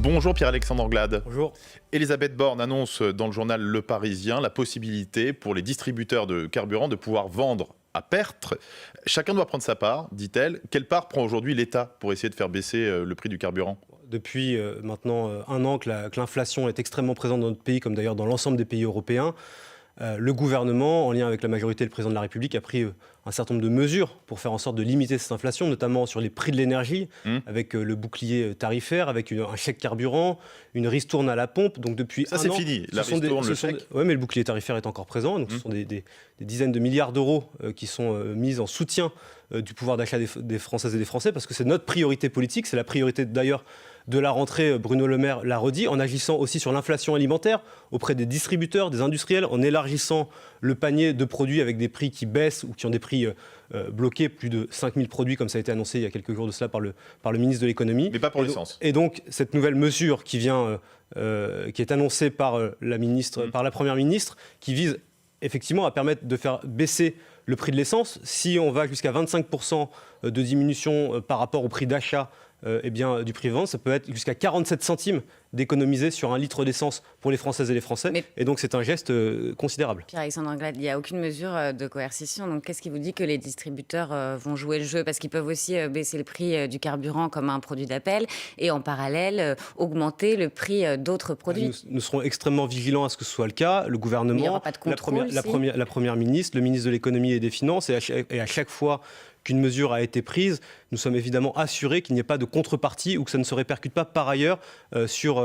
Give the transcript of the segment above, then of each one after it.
Bonjour Pierre-Alexandre Anglade. Bonjour. Elisabeth Borne annonce dans le journal Le Parisien la possibilité pour les distributeurs de carburant de pouvoir vendre à perte. Chacun doit prendre sa part, dit-elle. Quelle part prend aujourd'hui l'État pour essayer de faire baisser le prix du carburant ? Depuis maintenant un an que l'inflation est extrêmement présente dans notre pays, comme d'ailleurs dans l'ensemble des pays européens, le gouvernement, en lien avec la majorité et le président de la République, a pris un certain nombre de mesures pour faire en sorte de limiter cette inflation, notamment sur les prix de l'énergie, avec le bouclier tarifaire, avec un chèque carburant, une ristourne à la pompe. Donc depuis ça, c'est fini, la ristourne, le chèque. Oui, mais le bouclier tarifaire est encore présent. Donc ce sont des dizaines de milliards d'euros qui sont mis en soutien du pouvoir d'achat des Françaises et des Français, parce que c'est notre priorité politique, c'est la priorité d'ailleurs de la rentrée. Bruno Le Maire l'a redit, en agissant aussi sur l'inflation alimentaire auprès des distributeurs, des industriels, en élargissant le panier de produits avec des prix qui baissent ou qui ont des prix bloqués, plus de 5000 produits, comme ça a été annoncé il y a quelques jours de cela par le ministre de l'économie. Mais pas pour l'essence. Et donc, cette nouvelle mesure qui est annoncée par la Première ministre, qui vise effectivement à permettre de faire baisser le prix de l'essence. Si on va jusqu'à 25% de diminution par rapport au prix d'achat du prix de vente, ça peut être jusqu'à 47 centimes d'économiser sur un litre d'essence pour les Françaises et les Français. Et donc c'est un geste considérable. Pierre-Alexandre Anglade, il n'y a aucune mesure de coercition. Donc qu'est-ce qui vous dit que les distributeurs vont jouer le jeu ? Parce qu'ils peuvent aussi baisser le prix du carburant comme un produit d'appel et en parallèle augmenter le prix d'autres produits. Nous serons extrêmement vigilants à ce que ce soit le cas. Le gouvernement, il n'y aura pas de contrôle, la Première ministre, le ministre de l'économie et des Finances, et à chaque fois qu'une mesure a été prise, nous sommes évidemment assurés qu'il n'y ait pas de contrepartie ou que ça ne se répercute pas par ailleurs sur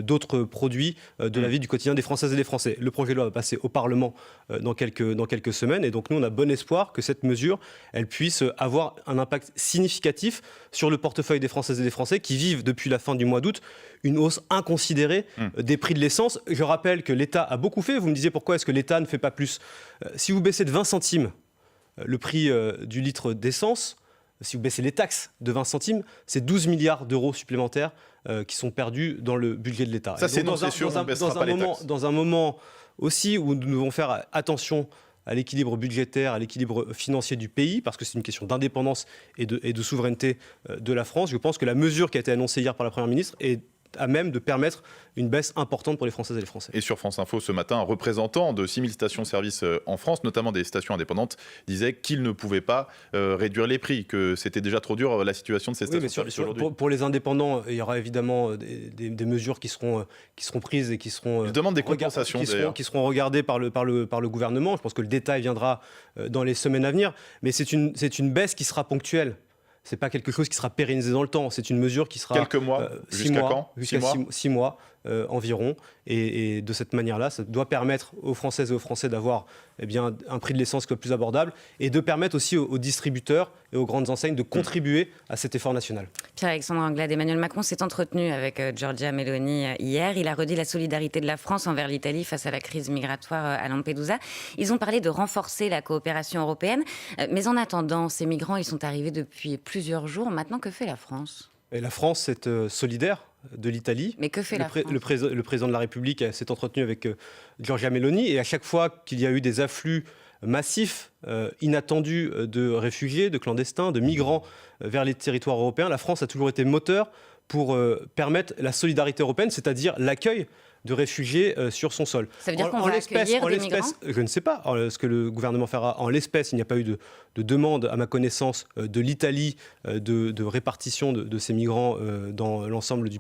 d'autres produits de la vie du quotidien des Françaises et des Français. Le projet de loi va passer au Parlement dans quelques semaines, et donc nous on a bon espoir que cette mesure elle puisse avoir un impact significatif sur le portefeuille des Françaises et des Français qui vivent depuis la fin du mois d'août une hausse inconsidérée des prix de l'essence. Je rappelle que l'État a beaucoup fait. Vous me disiez pourquoi est-ce que l'État ne fait pas plus ? Si vous baissez de 20 centimes le prix du litre d'essence, si vous baissez les taxes de 20 centimes, c'est 12 milliards d'euros supplémentaires qui sont perdus dans le budget de l'État. Ça, c'est non, c'est sûr, on ne baissera pas les taxes. Dans un moment aussi où nous devons faire attention à l'équilibre budgétaire, à l'équilibre financier du pays, parce que c'est une question d'indépendance et de souveraineté de la France, je pense que la mesure qui a été annoncée hier par la Première ministre est à même de permettre une baisse importante pour les Françaises et les Français. Et sur France Info ce matin, un représentant de 6000 stations-service en France, notamment des stations indépendantes, disait qu'il ne pouvait pas réduire les prix, que c'était déjà trop dur la situation de ces stations-service aujourd'hui. Pour les indépendants, il y aura évidemment des mesures qui seront prises et qui seront... Ils demandent des compensations qui seront regardées par le gouvernement. Je pense que le détail viendra dans les semaines à venir. Mais c'est une baisse qui sera ponctuelle. Ce n'est pas quelque chose qui sera pérennisé dans le temps. C'est une mesure qui sera... Quelques mois, jusqu'à quand ? Jusqu'à 6 mois environ. Et de cette manière-là, ça doit permettre aux Françaises et aux Français d'avoir un prix de l'essence qui soit plus abordable et de permettre aussi aux distributeurs et aux grandes enseignes de contribuer à cet effort national. Pierre-Alexandre Anglade, Emmanuel Macron s'est entretenu avec Giorgia Meloni hier. Il a redit la solidarité de la France envers l'Italie face à la crise migratoire à Lampedusa. Ils ont parlé de renforcer la coopération européenne. Mais en attendant, ces migrants, ils sont arrivés depuis plusieurs jours. Maintenant, que fait la France ? Et la France est solidaire de l'Italie. Mais que fait la France ? Le président de la République s'est entretenu avec Giorgia Meloni, et à chaque fois qu'il y a eu des afflux massifs, inattendus de réfugiés, de clandestins, de migrants vers les territoires européens, la France a toujours été moteur pour permettre la solidarité européenne, c'est-à-dire l'accueil de réfugiés sur son sol. Ça veut dire qu'on va accueillir des migrants ? Je ne sais pas ce que le gouvernement fera. En l'espèce, il n'y a pas eu de demande, à ma connaissance, de l'Italie de répartition de ces migrants dans l'ensemble des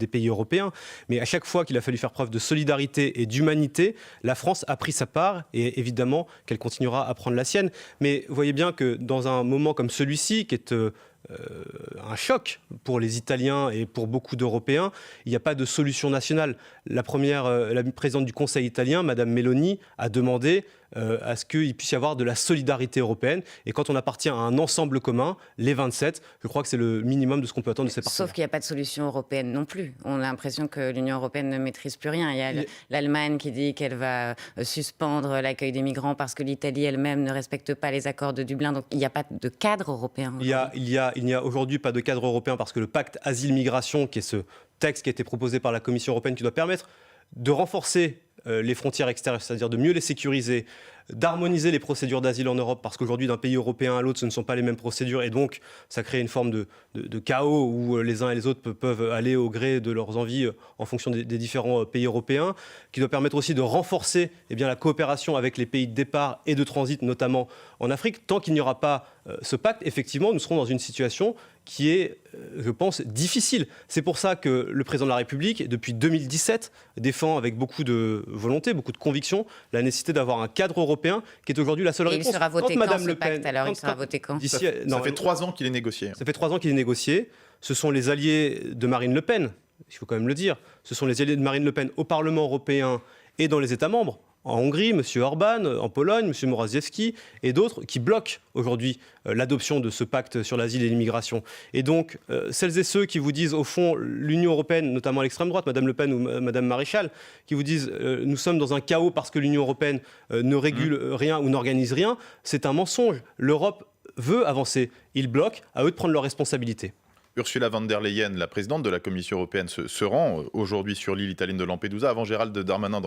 pays européens. Mais à chaque fois qu'il a fallu faire preuve de solidarité et d'humanité, la France a pris sa part, et évidemment qu'elle continuera à prendre la sienne. Mais vous voyez bien que dans un moment comme celui-ci, qui est un choc pour les Italiens et pour beaucoup d'Européens, il n'y a pas de solution nationale. La présidente du Conseil italien, Madame Meloni, a demandé à ce qu'il puisse y avoir de la solidarité européenne. Et quand on appartient à un ensemble commun, les 27, je crois que c'est le minimum de ce qu'on peut attendre de ces partenaires. Sauf qu'il n'y a pas de solution européenne non plus. On a l'impression que l'Union européenne ne maîtrise plus rien. Il y a l'Allemagne qui dit qu'elle va suspendre l'accueil des migrants parce que l'Italie elle-même ne respecte pas les accords de Dublin. Donc il n'y a pas de cadre européen. Il n'y a aujourd'hui pas de cadre européen parce que le pacte asile-migration, qui est ce texte qui a été proposé par la Commission européenne, qui doit permettre de renforcer les frontières extérieures, c'est-à-dire de mieux les sécuriser, d'harmoniser les procédures d'asile en Europe, parce qu'aujourd'hui, d'un pays européen à l'autre, ce ne sont pas les mêmes procédures, et donc ça crée une forme de chaos où les uns et les autres peuvent aller au gré de leurs envies en fonction des différents pays européens, qui doit permettre aussi de renforcer la coopération avec les pays de départ et de transit, notamment en Afrique. Tant qu'il n'y aura pas ce pacte, effectivement, nous serons dans une situation qui est, je pense, difficile. C'est pour ça que le président de la République, depuis 2017, défend avec beaucoup de volonté, beaucoup de conviction, la nécessité d'avoir un cadre européen qui est aujourd'hui la seule réponse. Il sera voté quand, ce pacte, alors il sera voté quand? Ça fait 3 ans qu'il est négocié. Ça fait 3 ans qu'il est négocié. Ce sont les alliés de Marine Le Pen, il faut quand même le dire. Ce sont les alliés de Marine Le Pen au Parlement européen et dans les États membres. En Hongrie, M. Orban, en Pologne, M. Morawiecki et d'autres qui bloquent aujourd'hui l'adoption de ce pacte sur l'asile et l'immigration. Et donc, celles et ceux qui vous disent, au fond, l'Union européenne, notamment à l'extrême droite, Mme Le Pen ou Mme Maréchal, qui vous disent nous sommes dans un chaos parce que l'Union européenne ne régule rien ou n'organise rien, c'est un mensonge. L'Europe veut avancer. Ils bloquent, à eux de prendre leurs responsabilités. Ursula von der Leyen, la présidente de la Commission européenne, se rend aujourd'hui sur l'île italienne de Lampedusa avant Gérald Darmanin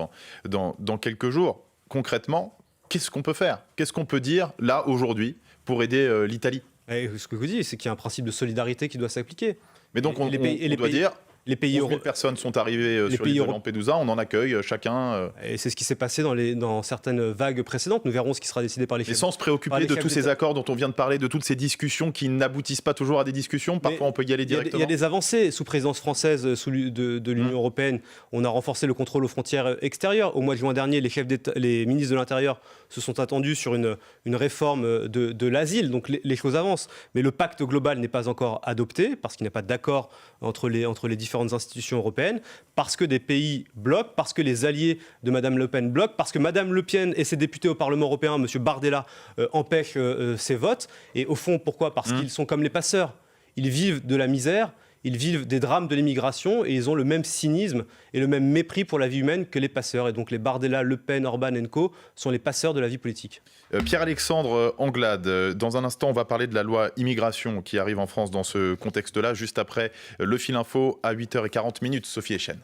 dans quelques jours. Concrètement, qu'est-ce qu'on peut faire? Qu'est-ce qu'on peut dire là aujourd'hui pour aider l'Italie? Ce que je vous dis, c'est qu'il y a un principe de solidarité qui doit s'appliquer. Mais donc on doit dire... Les pays 11 000 personnes sont arrivées sur l'île de Lampedusa, on en accueille chacun. Et c'est ce qui s'est passé dans certaines vagues précédentes. Nous verrons ce qui sera décidé par les chefs. Mais sans se préoccuper de tous ces accords dont on vient de parler, de toutes ces discussions qui n'aboutissent pas toujours à des discussions. Parfois, on peut y aller directement. Il y a des avancées sous présidence française de l'Union européenne. On a renforcé le contrôle aux frontières extérieures. Au mois de juin dernier, les ministres de l'Intérieur se sont attendus sur une réforme de l'asile. Donc les choses avancent. Mais le pacte global n'est pas encore adopté parce qu'il n'y a pas d'accord entre les différentes institutions européennes, parce que des pays bloquent, parce que les alliés de Mme Le Pen bloquent, parce que Mme Le Pen et ses députés au Parlement européen, M. Bardella, empêchent ces votes. Et au fond, pourquoi? Parce qu'ils sont comme les passeurs. Ils vivent de la misère, ils vivent des drames de l'immigration et ils ont le même cynisme et le même mépris pour la vie humaine que les passeurs. Et donc les Bardella, Le Pen, Orban & Co. sont les passeurs de la vie politique. Pierre-Alexandre Anglade, dans un instant, on va parler de la loi immigration qui arrive en France dans ce contexte-là, juste après le fil info à 8h40. Sophie Echen.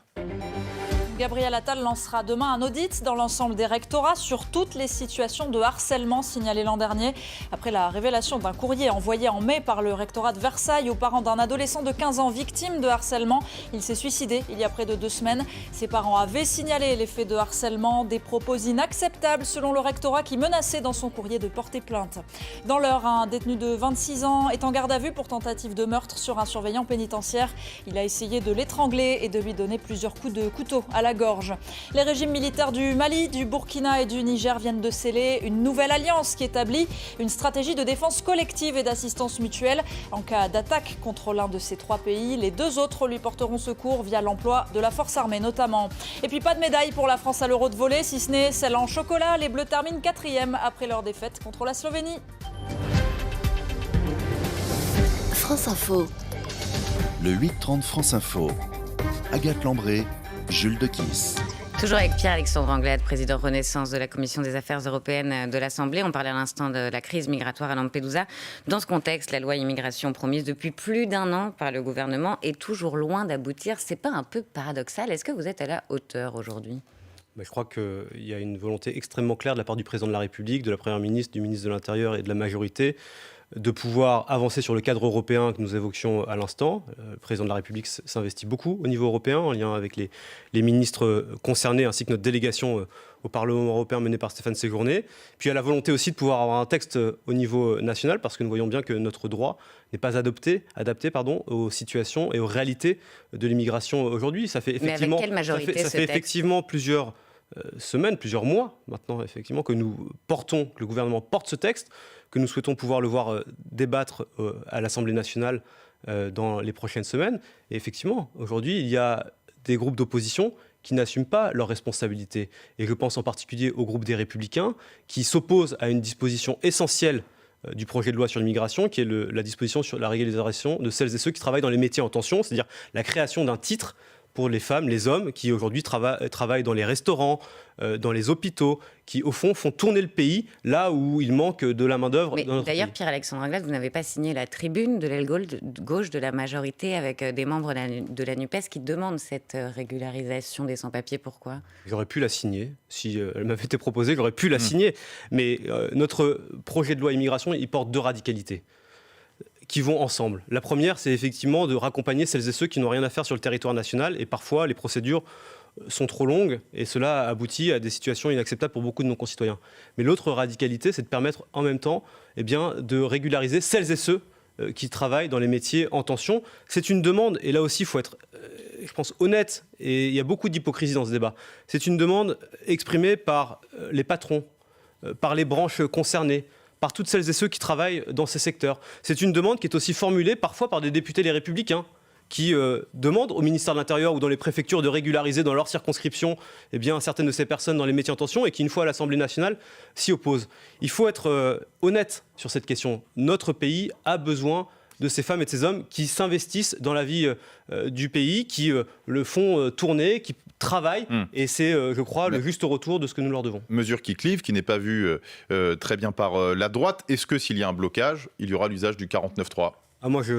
Gabriel Attal lancera demain un audit dans l'ensemble des rectorats sur toutes les situations de harcèlement signalées l'an dernier. Après la révélation d'un courrier envoyé en mai par le rectorat de Versailles aux parents d'un adolescent de 15 ans victime de harcèlement, il s'est suicidé il y a près de 2 semaines. Ses parents avaient signalé les faits de harcèlement, des propos inacceptables selon le rectorat qui menaçait dans son courrier de porter plainte. Dans l'heure, un détenu de 26 ans est en garde à vue pour tentative de meurtre sur un surveillant pénitentiaire. Il a essayé de l'étrangler et de lui donner plusieurs coups de couteau à la gorge. Les régimes militaires du Mali, du Burkina et du Niger viennent de sceller une nouvelle alliance qui établit une stratégie de défense collective et d'assistance mutuelle. En cas d'attaque contre l'un de ces 3 pays, les 2 autres lui porteront secours via l'emploi de la force armée notamment. Et puis pas de médaille pour la France à l'Euro de volley, si ce n'est celle en chocolat. Les Bleus terminent 4e après leur défaite contre la Slovénie. France Info. Le 8-30 France Info. Agathe Lambré, Jules Dequisse. Toujours avec Pierre-Alexandre Anglade, président Renaissance de la Commission des Affaires européennes de l'Assemblée. On parlait à l'instant de la crise migratoire à Lampedusa. Dans ce contexte, la loi immigration promise depuis plus d'1 an par le gouvernement est toujours loin d'aboutir. C'est pas un peu paradoxal? Est-ce que vous êtes à la hauteur aujourd'hui? Je crois qu'il y a une volonté extrêmement claire de la part du président de la République, de la Première ministre, du ministre de l'Intérieur et de la majorité de pouvoir avancer sur le cadre européen que nous évoquions à l'instant. Le président de la République s'investit beaucoup au niveau européen, en lien avec les ministres concernés, ainsi que notre délégation au Parlement européen menée par Stéphane Séjourné. Puis il y a la volonté aussi de pouvoir avoir un texte au niveau national, parce que nous voyons bien que notre droit n'est pas adapté aux situations et aux réalités de l'immigration aujourd'hui. Ça fait effectivement, mais avec quelle majorité ça fait effectivement plusieurs semaines, plusieurs mois maintenant, effectivement, que le gouvernement porte ce texte, que nous souhaitons pouvoir le voir débattre à l'Assemblée nationale dans les prochaines semaines. Et effectivement, aujourd'hui, il y a des groupes d'opposition qui n'assument pas leurs responsabilités. Et je pense en particulier au groupe des Républicains, qui s'opposent à une disposition essentielle du projet de loi sur l'immigration, qui est la disposition sur la régularisation de celles et ceux qui travaillent dans les métiers en tension, c'est-à-dire la création d'un titre pour les femmes, les hommes qui aujourd'hui travaillent dans les restaurants, dans les hôpitaux, qui au fond font tourner le pays là où il manque de la main-d'œuvre. D'ailleurs, Pierre-Alexandre Anglade, vous n'avez pas signé la tribune de l'aile gauche de la majorité avec des membres de la NUPES qui demandent cette régularisation des sans-papiers. Pourquoi ? J'aurais pu la signer. Si elle m'avait été proposée, j'aurais pu la signer. Mais notre projet de loi immigration, il porte 2 radicalités qui vont ensemble. La première, c'est effectivement de raccompagner celles et ceux qui n'ont rien à faire sur le territoire national. Et parfois, les procédures sont trop longues et cela aboutit à des situations inacceptables pour beaucoup de nos concitoyens. Mais l'autre radicalité, c'est de permettre en même temps de régulariser celles et ceux qui travaillent dans les métiers en tension. C'est une demande, et là aussi, il faut être, je pense, honnête, et il y a beaucoup d'hypocrisie dans ce débat. C'est une demande exprimée par les patrons, par les branches concernées, par toutes celles et ceux qui travaillent dans ces secteurs. C'est une demande qui est aussi formulée parfois par des députés Les Républicains qui demandent au ministère de l'Intérieur ou dans les préfectures de régulariser dans leur circonscription certaines de ces personnes dans les métiers en tension et qui, une fois à l'Assemblée nationale, s'y opposent. Il faut être honnête sur cette question. Notre pays a besoin de ces femmes et de ces hommes qui s'investissent dans la vie du pays, qui le font tourner, qui travaillent. Et c'est, je crois, le juste retour de ce que nous leur devons. Mesure qui clive, qui n'est pas vue très bien par la droite. Est-ce que s'il y a un blocage, il y aura l'usage du 49.3 ? Moi, je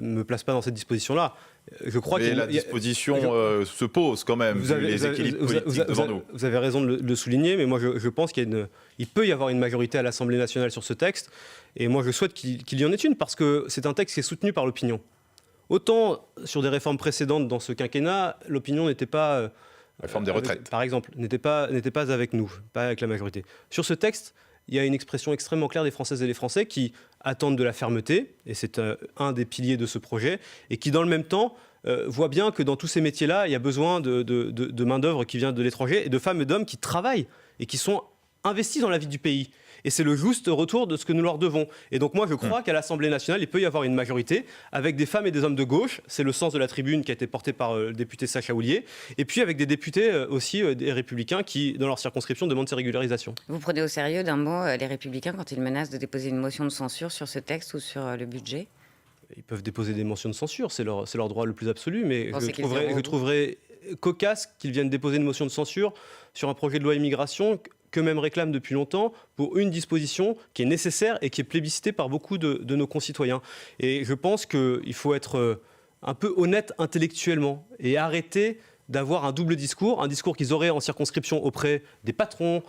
ne me place pas dans cette disposition-là. Je crois que la disposition se pose quand même, les équilibres politiques devant nous. Vous avez raison de le souligner, mais moi je pense qu'il peut y avoir une majorité à l'Assemblée nationale sur ce texte. Et moi je souhaite qu'il y en ait une, parce que c'est un texte qui est soutenu par l'opinion. Autant sur des réformes précédentes dans ce quinquennat, l'opinion n'était pas... La réforme des retraites. Par exemple, n'était pas avec nous, pas avec la majorité. Sur ce texte, il y a une expression extrêmement claire des Françaises et des Français qui attendent de la fermeté, et c'est un des piliers de ce projet, et qui dans le même temps voient bien que dans tous ces métiers-là, il y a besoin de main-d'œuvre qui vient de l'étranger, et de femmes et d'hommes qui travaillent et qui sont investis dans la vie du pays. Et c'est le juste retour de ce que nous leur devons. Et donc moi, je crois qu'à l'Assemblée nationale, il peut y avoir une majorité avec des femmes et des hommes de gauche. C'est le sens de la tribune qui a été portée par le député Sacha Houlié. Et puis avec des députés aussi, des Républicains, qui, dans leur circonscription, demandent ces régularisations. Vous prenez au sérieux d'un mot les Républicains quand ils menacent de déposer une motion de censure sur ce texte ou sur le budget ? Ils peuvent déposer des motions de censure, c'est leur droit le plus absolu. Mais je trouverais cocasse qu'ils viennent déposer une motion de censure sur un projet de loi immigration qu'eux-mêmes réclament depuis longtemps pour une disposition qui est nécessaire et qui est plébiscitée par beaucoup de nos concitoyens. Et je pense qu'il faut être un peu honnête intellectuellement et arrêter d'avoir un double discours, un discours qu'ils auraient en circonscription auprès des patrons,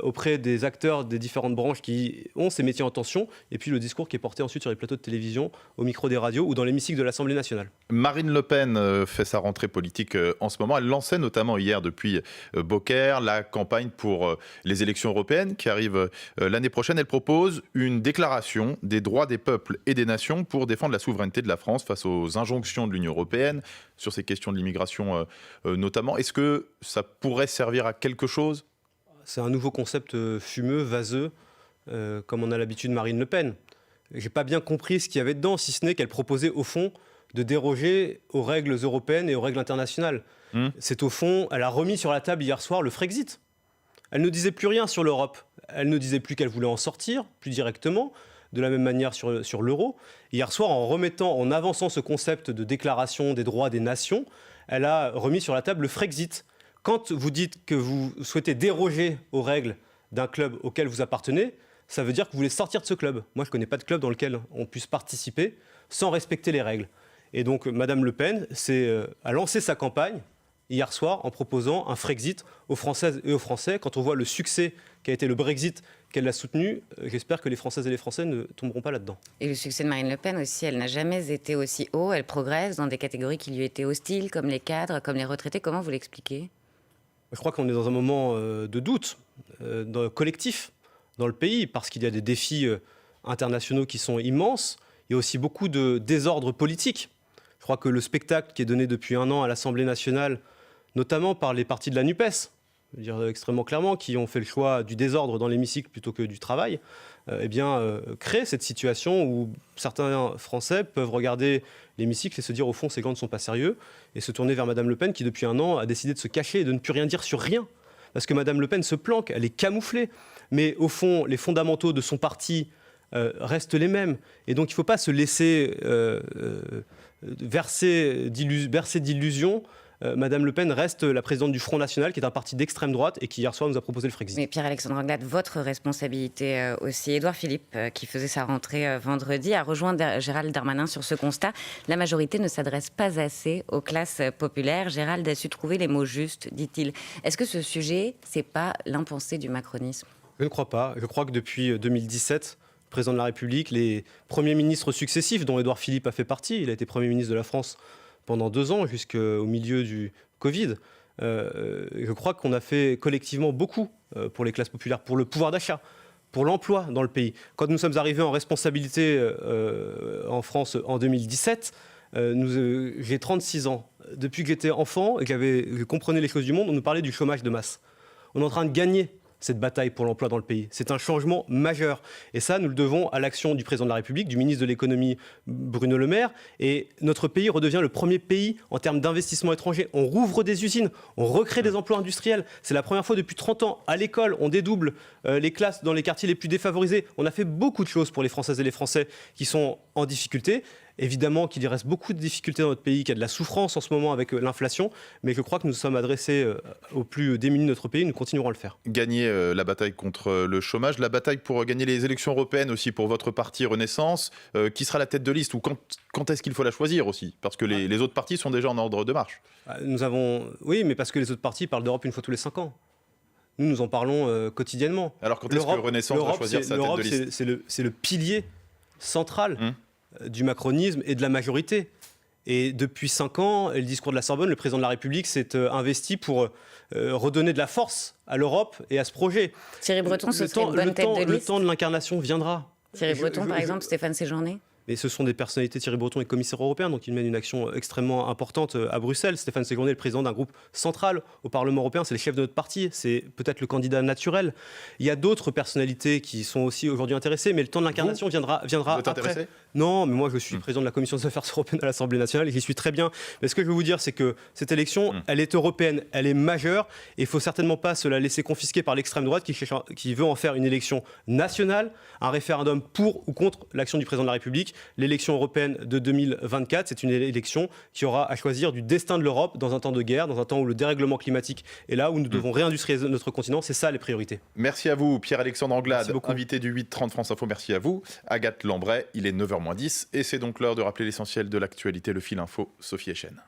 auprès des acteurs des différentes branches qui ont ces métiers en tension, et puis le discours qui est porté ensuite sur les plateaux de télévision, au micro des radios ou dans l'hémicycle de l'Assemblée nationale. Marine Le Pen fait sa rentrée politique en ce moment. Elle lançait notamment hier depuis Beaucaire la campagne pour les élections européennes qui arrivent l'année prochaine. Elle propose une déclaration des droits des peuples et des nations pour défendre la souveraineté de la France face aux injonctions de l'Union européenne sur ces questions de l'immigration notamment. Est-ce que ça pourrait servir à quelque chose ? C'est un nouveau concept fumeux, vaseux, comme on a l'habitude de Marine Le Pen. Je n'ai pas bien compris ce qu'il y avait dedans, si ce n'est qu'elle proposait au fond de déroger aux règles européennes et aux règles internationales. C'est au fond, elle a remis sur la table hier soir le Frexit. Elle ne disait plus rien sur l'Europe. Elle ne disait plus qu'elle voulait en sortir, plus directement, de la même manière sur l'euro. Hier soir, en avançant ce concept de déclaration des droits des nations, elle a remis sur la table le Frexit. Quand vous dites que vous souhaitez déroger aux règles d'un club auquel vous appartenez, ça veut dire que vous voulez sortir de ce club. Moi, je ne connais pas de club dans lequel on puisse participer sans respecter les règles. Et donc, Madame Le Pen a lancé sa campagne hier soir en proposant un Frexit aux Françaises et aux Français. Quand on voit le succès qu'a été le Brexit, qu'elle a soutenu, j'espère que les Françaises et les Français ne tomberont pas là-dedans. Et le succès de Marine Le Pen aussi, elle n'a jamais été aussi haut. Elle progresse dans des catégories qui lui étaient hostiles, comme les cadres, comme les retraités. Comment vous l'expliquez ? Je crois qu'on est dans un moment de doute collectif dans le pays, parce qu'il y a des défis internationaux qui sont immenses. Il y a aussi beaucoup de désordre politique. Je crois que le spectacle qui est donné depuis un an à l'Assemblée nationale, notamment par les partis de la NUPES, je veux dire extrêmement clairement, qui ont fait le choix du désordre dans l'hémicycle plutôt que du travail, crée cette situation où certains Français peuvent regarder l'hémicycle et se dire au fond ces gens ne sont pas sérieux, et se tourner vers Madame Le Pen qui depuis un an a décidé de se cacher et de ne plus rien dire sur rien. Parce que Madame Le Pen se planque, elle est camouflée. Mais au fond, les fondamentaux de son parti restent les mêmes. Et donc il ne faut pas se laisser bercer d'illusions Madame Le Pen reste la présidente du Front National, qui est un parti d'extrême droite et qui hier soir nous a proposé le Frexit. Mais Pierre-Alexandre Anglade, votre responsabilité aussi. Édouard Philippe, qui faisait sa rentrée vendredi, a rejoint Gérald Darmanin sur ce constat. La majorité ne s'adresse pas assez aux classes populaires. Gérald a su trouver les mots justes, dit-il. Est-ce que ce sujet, c'est pas l'impensé du macronisme ? Je ne crois pas. Je crois que depuis 2017, le président de la République, les premiers ministres successifs, dont Édouard Philippe a fait partie, il a été Premier ministre de la France pendant 2 ans, jusqu'au milieu du Covid. Je crois qu'on a fait collectivement beaucoup pour les classes populaires, pour le pouvoir d'achat, pour l'emploi dans le pays. Quand nous sommes arrivés en responsabilité en France en 2017, j'ai 36 ans. Depuis que j'étais enfant et que je comprenais les choses du monde, on nous parlait du chômage de masse. On est en train de gagner cette bataille pour l'emploi dans le pays. C'est un changement majeur. Et ça, nous le devons à l'action du président de la République, du ministre de l'économie Bruno Le Maire. Et notre pays redevient le premier pays en termes d'investissement étranger. On rouvre des usines, on recrée des emplois industriels. C'est la première fois depuis 30 ans. À l'école, on dédouble les classes dans les quartiers les plus défavorisés. On a fait beaucoup de choses pour les Françaises et les Français qui sont en difficulté. Évidemment qu'il y reste beaucoup de difficultés dans notre pays, qu'il y a de la souffrance en ce moment avec l'inflation, mais je crois que nous sommes adressés aux plus démunis de notre pays, nous continuerons à le faire. Gagner la bataille contre le chômage, la bataille pour gagner les élections européennes aussi pour votre parti Renaissance, qui sera la tête de liste ou quand est-ce qu'il faut la choisir aussi ? Parce que les autres partis sont déjà en ordre de marche. Oui, mais parce que les autres partis parlent d'Europe une fois tous les 5 ans. Nous en parlons quotidiennement. Alors quand est-ce que Renaissance va choisir sa tête de liste ? C'est le pilier central du macronisme et de la majorité. Et depuis 5 ans, et le discours de la Sorbonne, le président de la République s'est investi pour redonner de la force à l'Europe et à ce projet. Thierry Breton, ce serait une bonne tête de liste. Le temps de l'incarnation viendra. Thierry Breton, par exemple, Stéphane Séjourné. Mais ce sont des personnalités. Thierry Breton est commissaire européen, donc il mène une action extrêmement importante à Bruxelles. Stéphane Séjourné est le président d'un groupe central au Parlement européen. C'est le chef de notre parti. C'est peut-être le candidat naturel. Il y a d'autres personnalités qui sont aussi aujourd'hui intéressées, mais le temps de l'incarnation viendra Vous êtes après. intéressé ? Non, mais moi je suis président de la Commission des Affaires européennes à l'Assemblée nationale et j'y suis très bien. Mais ce que je veux vous dire, c'est que cette élection, elle est européenne, elle est majeure et il ne faut certainement pas se la laisser confisquer par l'extrême droite qui veut en faire une élection nationale, un référendum pour ou contre l'action du président de la République. L'élection européenne de 2024, c'est une élection qui aura à choisir du destin de l'Europe dans un temps de guerre, dans un temps où le dérèglement climatique est là, où nous devons réindustrialiser notre continent. C'est ça les priorités. Merci à vous, Pierre-Alexandre Anglade, invité du 8-30 France Info. Merci à vous. Agathe Lambray, il est 9h moins 10 et c'est donc l'heure de rappeler l'essentiel de l'actualité, le fil info, Sophie Echen.